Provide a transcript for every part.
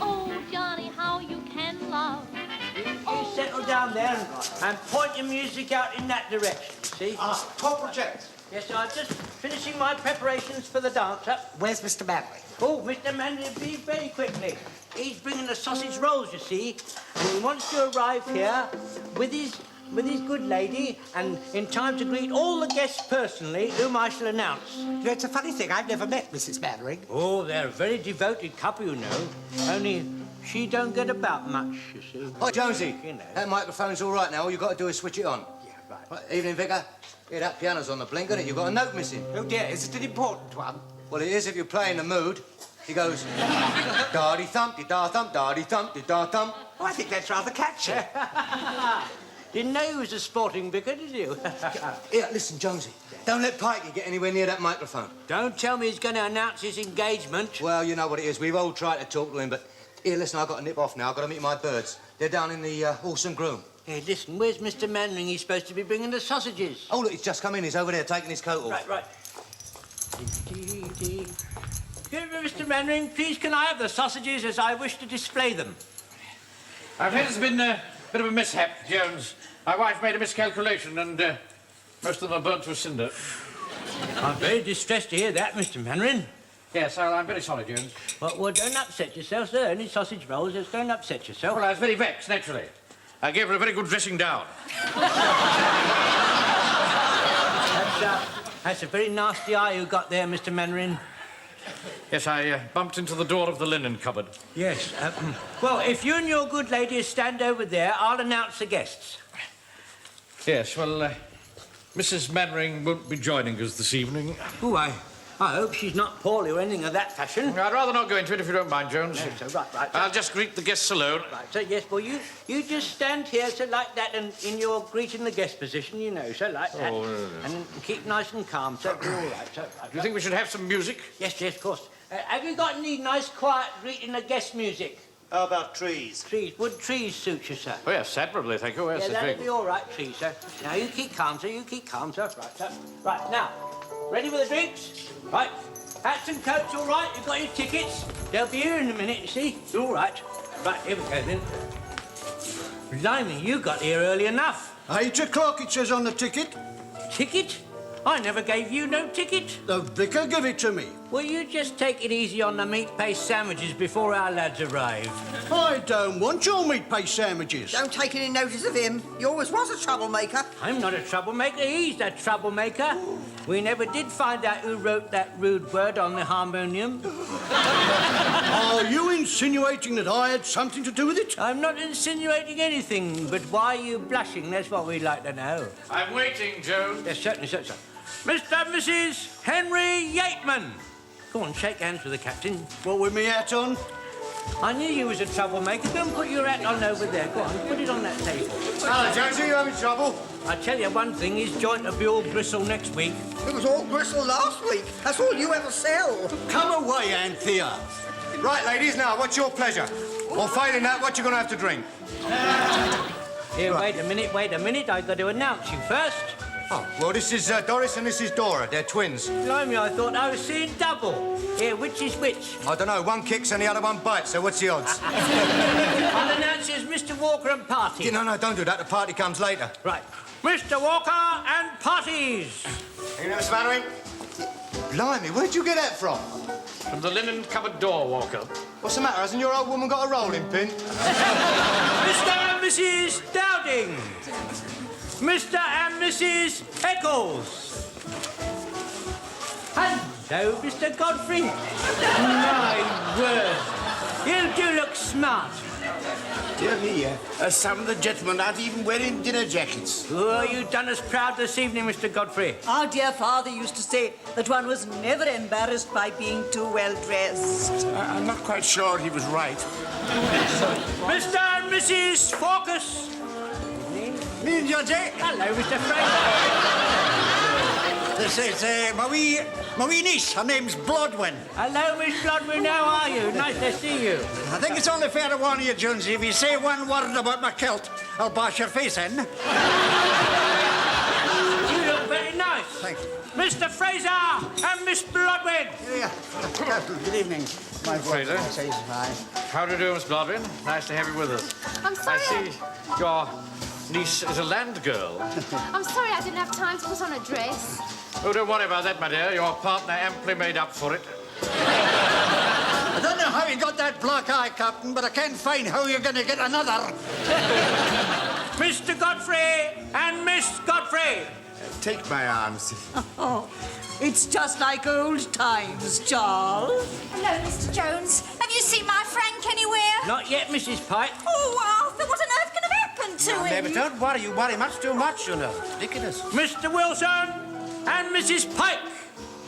Oh, Johnny, how you can love. You settle down there and point your music out in that direction, see? Corporal Jennings. Yes, I'm just finishing my preparations for the dance-up. Where's Mr. Manley? Oh, Mr. Manley, be very quickly. He's bringing the sausage rolls, you see, and he wants to arrive here with his good lady and in time to greet all the guests personally, whom I shall announce. It's a funny thing, I've never met Mrs. Mannering. Oh, they're a very devoted couple, you know. Only she don't get about much, you see. Hi, Jonesy. You know. That microphone's all right now. All you've got to do is switch it on. Yeah, right. Right, evening, Vicar. Yeah, that piano's on the blink, isn't it? You've got a note missing. Oh, dear, is it an important one? Well, it is if you're playing the mood. He goes, da-dee-thump-de-da-thump, da-dee-thump-de-da-thump. Oh, I think that's rather catchy. Didn't know he was a sporting vicar, did you? Here, listen, Jonesy. Don't let Pikey get anywhere near that microphone. Don't tell me he's going to announce his engagement. Well, you know what it is. We've all tried to talk to him, but... Here, listen, I've got to nip off now. I've got to meet my birds. They're down in the horse and groom. Hey, listen, where's Mr. Mannering? He's supposed to be bringing the sausages. Oh, look, he's just come in. He's over there taking his coat off. Right. Mr. Mannering, please can I have the sausages as I wish to display them? I fear there's been a bit of a mishap, Jones. My wife made a miscalculation and most of them are burnt to a cinder. I'm very distressed to hear that, Mr. Mannering. Yes, I'm very sorry, Jones. Well, don't upset yourself, sir. Only sausage rolls, just don't upset yourself. Well, I was very vexed, naturally. I gave her a very good dressing down. That's a very nasty eye you got there, Mr. Mannering. Yes, I bumped into the door of the linen cupboard. Yes. Well, if you and your good lady stand over there, I'll announce the guests. Yes, well, Mrs. Mannering won't be joining us this evening. Oh, I hope she's not poorly or anything of that fashion. I'd rather not go into it if you don't mind, Jones. No, so, right. I'll just greet the guests alone. Right, so, yes, well, you just stand here, so like that, and in your greeting the guest position, you know, so like that. Oh, no. And keep nice and calm, so all right, so... Do you think we should have some music? Yes, of course. Have you got any nice, quiet greeting the guest music? How about trees? Trees. Would trees suit you, sir? Oh, yes, admirably, thank you. Yes, Yeah, I that'll think. be all right, trees, sir. Now, you keep calm, sir. You keep calm, sir. Right, sir. Right, now, ready with the drinks? Right. Hats and coats, all right? You've got your tickets? They'll be here in a minute, you see? All right. Right, here we go, then. Blimey, you got here early enough. 8 o'clock, it says on the ticket. Ticket? I never gave you no ticket. The vicar gave it to me. Will you just take it easy on the meat paste sandwiches before our lads arrive? I don't want your meat paste sandwiches. Don't take any notice of him. He always was a troublemaker. I'm not a troublemaker, he's the troublemaker. We never did find out who wrote that rude word on the harmonium. Are you insinuating that I had something to do with it? I'm not insinuating anything, but why are you blushing? That's what we'd like to know. I'm waiting, Jones. Yes, certainly, sir. Mr. and Mrs. Henry Yateman. Go on, shake hands with the captain. What, with me hat on? I knew you was a troublemaker. Go and put your hat on over there. Go on, put it on that table. Hello, Jonesy, you having trouble? I tell you one thing, his joint will be all bristle next week. It was all gristle last week. That's all you ever sell. Come away, Anthea. Right, ladies, now, what's your pleasure? Or failing that, what you going to have to drink? Here, wait a minute. I've got to announce you first. Oh, well, this is Doris and this is Dora. They're twins. Blimey, I thought I was seeing double. Here, which is which? I don't know. One kicks and the other one bites, so what's the odds? I'll announce you as Mr. Walker and Party. No, don't do that. The party comes later. Right. Mr. Walker and Parties. You know, Mr. Mannering? Blimey, where'd you get that from? From the linen cupboard door, Walker. What's the matter? Hasn't your old woman got a rolling pin? Mr. and Mrs. Dowding. Mr. and Mrs. Eccles. Hello, Mr. Godfrey. My word. You do look smart. Dear me, some of the gentlemen aren't even wearing dinner jackets. Oh, you've done us proud this evening, Mr. Godfrey. Our dear father used to say that one was never embarrassed by being too well dressed. I'm not quite sure he was right. Mr. and Mrs. Focus. Me and Georgie. Hello, Mr. Frank. This is my wee niece. Her name's Blodwin. Hello, Miss Blodwin. How are you? Nice to see you. I think it's only fair to warn you, Jonesy. If you say one word about my kilt, I'll bash your face in. You look very nice. thanks. Mr. Fraser and Miss Bloodwin. Yeah. Good evening. My Fraser. How do you do, Miss Bloodwin? Nice to have you with us. I'm sorry. I see your niece is a land girl. I'm sorry I didn't have time to put on a dress. Oh, don't worry about that, my dear. Your partner amply made up for it. I don't know how you got that black eye, Captain, but I can't find how you're going to get another. Mr. Godfrey and Miss Godfrey. Take my arms. Oh, it's just like old times, Charles. Hello, Mr. Jones. Have you seen my Frank anywhere? Not yet, Mrs. Pike. Oh, Arthur, what on earth can have happened to him? Baby, don't worry. You worry much too much, you know. Ridiculous. Mr. Wilson and Mrs. Pike.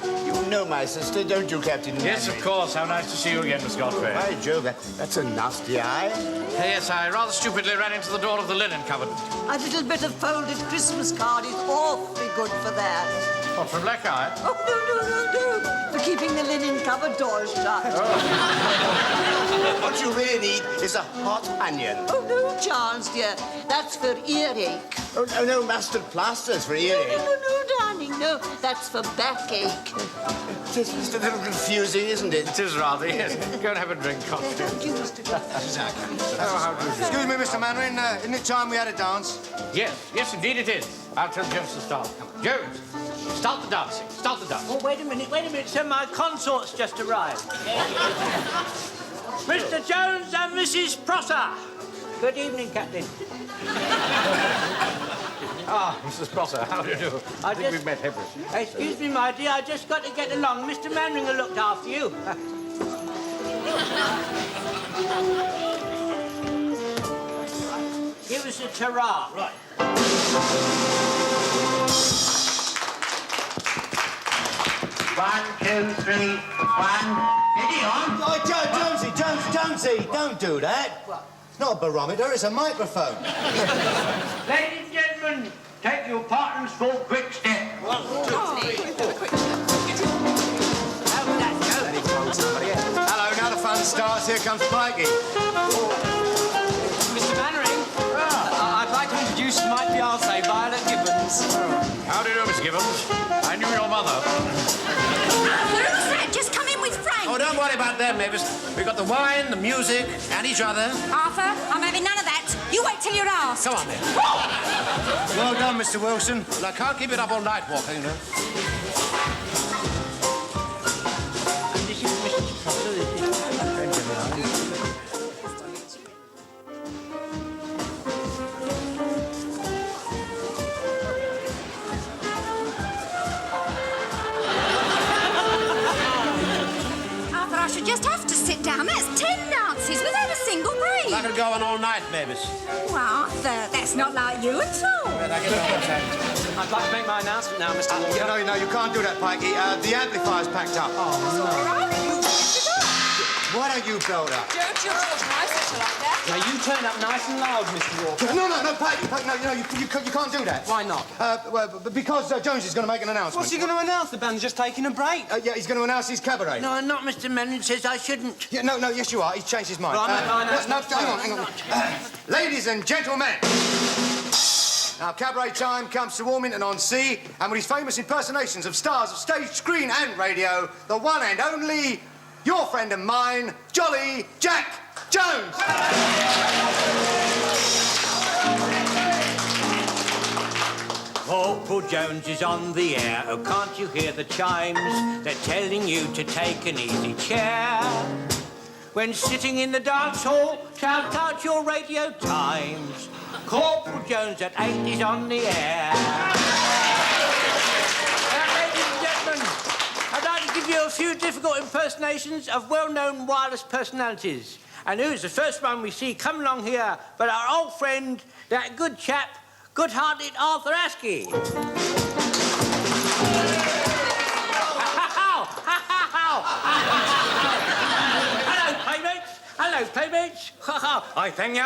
You know my sister, don't you, Captain? Yes, of course. How nice to see you again, Miss Godfrey. By Jove, that's a nasty eye. Yes, I rather stupidly ran into the door of the linen cupboard. A little bit of folded Christmas card is awfully good for that. What, from black eye? Oh, no. For keeping the linen cupboard doors shut. What you really need is a hot onion. Oh, no, Charles, dear. That's for earache. Oh, no, mustard plasters for earache. No, darling, no. That's for backache. It's just a little confusing, isn't it? It is rather, yes. Go and have a drink, coffee. Thank you, Mr. Excuse me, Mr. Mannering, isn't it time we had a dance? Yes, indeed it is. I'll tell Jones to start. Jones, start the dancing. Start the dance. Oh, wait a minute, sir. My consort's just arrived. Mr. Jones and Mrs. Prosser. Good evening, Captain. Mrs. Prosser, how do you do? I think we've met, have we? Excuse me, my dear. I just got to get along. Mr. Manringer looked after you. Give us a ta-ra. Right. 1, 2, 3, 1. Steady on. Oh, Jonesy, don't do that. It's not a barometer, it's a microphone. Ladies and gentlemen, take your partners for a quick step. 1, 2, 3, 4. How did that go? Hello, now the fun starts. Here comes Pikey. Mr. Mannering, I'd like to introduce my fiancée, Violet Gibbons. How do you do, Miss Gibbons? I knew your mother. Arthur and Fred, just come in with Frank. Oh, don't worry about them, Mavis. We've got the wine, the music, and each other. Arthur, I'm having none of that. You wait till you're asked. Come on, then. Well done, Mr. Wilson. Well, I can't keep it up all night walking, you know. This is Mrs. Prosser. This is my friend of mine. Arthur, I should just have to sit down. That's 10 dances without a single break. I could go on all night, Mavis. Oh, Arthur, that's not like you at all. But I get on I'd like to make my announcement now, Mr. Walker. No, you can't do that, Pikey. The amplifier's packed up. Why don't you belt up? Don't you talk nice like that? Now, you turn up nice and loud, Mr. Walker. No, Pikey, no, you can't do that. Why not? Because Jones is going to make an announcement. What's he going to announce? The band's just taking a break. Yeah, he's going to announce his cabaret. No, not Mr. Manning says I shouldn't. Yeah, no, yes, you are. He's changed his mind. Well, I'm not going to hang on. Ladies and gentlemen, now cabaret time comes to Warmington on Sea, and with his famous impersonations of stars of stage, screen, and radio, the one and only, your friend and mine, Jolly Jack Jones. Corporal Jones is on the air. Oh, can't you hear the chimes? They're telling you to take an easy chair. When sitting in the dance hall, shout out your radio times. Corporal Jones at 8 is on the air. Ladies and gentlemen, I'd like to give you a few difficult impersonations of well-known wireless personalities. And who's the first one we see come along here but our old friend, that good chap, good-hearted Arthur Askey. Hello, playmates. I thank you.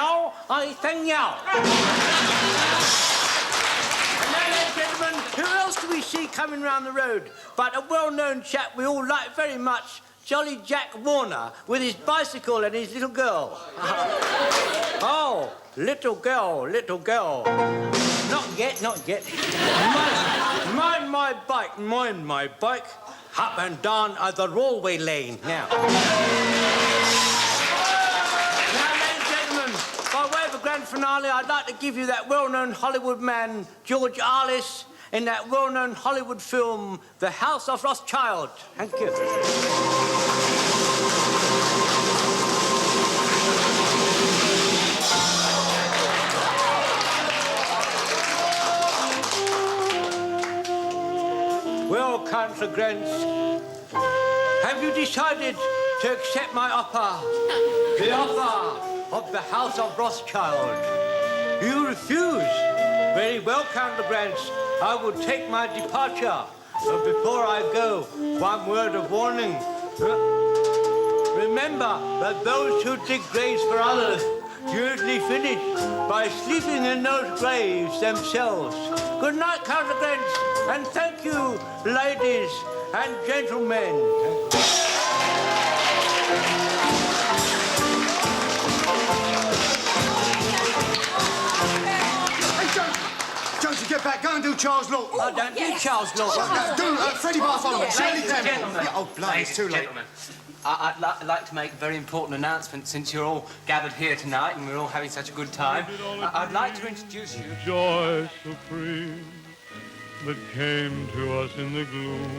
And ladies and gentlemen, who else do we see coming round the road but a well-known chap we all like very much, Jolly Jack Warner, with his bicycle and his little girl. Oh, little girl. Not yet, not yet. Mind my bike, mind my bike. Up and down the railway lane. Now, ladies and gentlemen, by way of a grand finale, I'd like to give you that well-known Hollywood man, George Arliss, in that well-known Hollywood film, The House of Rothschild. Thank you. Well, Councillor Grants, have you decided to accept my offer? The offer of the House of Rothschild. You refuse. Very well, Councillor Grants. I will take my departure. But before I go, one word of warning. Remember that those who dig graves for others usually finish by sleeping in those graves themselves. Good night, Councillor Grants, and thank you, ladies and gentlemen. Jonesy, get back. Go and do Charles Lawton. I don't do Charles Lawton. Do Freddie Bartholomew. Shirley Ladies and Temple. gentlemen. Yeah, oh, bloody, it's too late. Gentlemen, I'd like to make a very important announcement since you're all gathered here tonight and we're all having such a good time. I'd like to introduce you. Joy supreme that came to us in the gloom.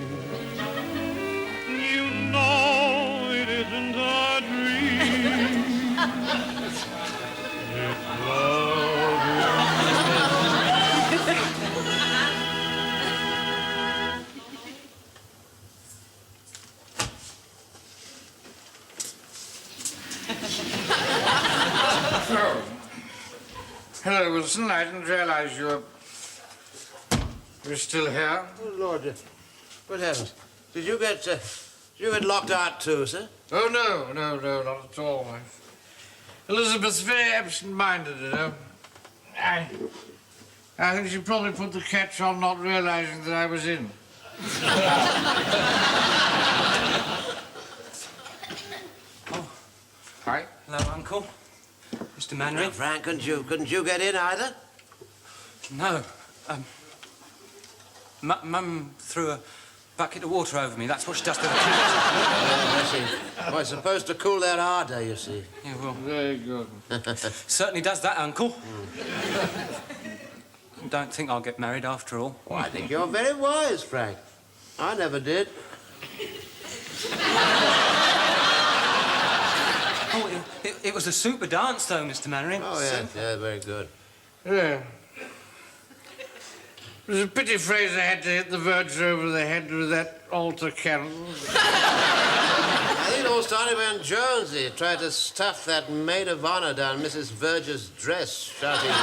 You know it isn't a dream. It's love. Oh. Hello, Wilson. I didn't realize you were still here. Oh, Lord. Good heavens. Did you get locked out too, sir? Oh, no, not at all. Elizabeth's very absent-minded, you know. I think she probably put the catch on not realizing that I was in. Oh. Hi. Hello, Uncle. Mr. Mannering. Frank, couldn't you get in either? No. Mum threw a bucket of water over me. That's what she does to the kids. I see. Well, it's supposed to cool their ardour, you see. Yeah, well... Very good. Certainly does that, Uncle. Don't think I'll get married after all. Oh, I think you're very wise, Frank. I never did. Oh, it was a super dance, though, Mr. Mannering. Oh, yeah, yeah, very good. Yeah. It was a pity Fraser had to hit the Verger over the head with that altar cannon. I think it all started when Jonesy tried to stuff that maid of honor down Mrs. Verger's dress, shouting,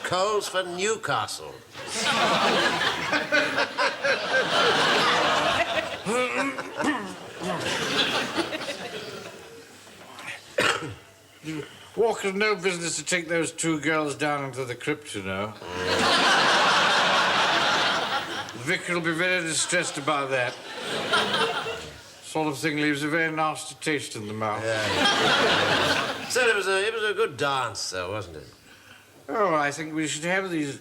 "Coals for Newcastle." Walker's no business to take those two girls down into the crypt, you know. The vicar will be very distressed about that. Sort of thing leaves a very nasty taste in the mouth. Yeah. So it was a good dance, though, wasn't it? Oh, I think we should have these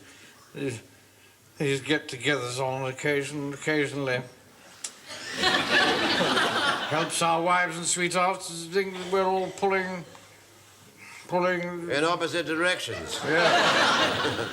get-togethers on occasionally. Helps our wives and sweethearts to think that we're all pulling... In opposite directions. Yeah.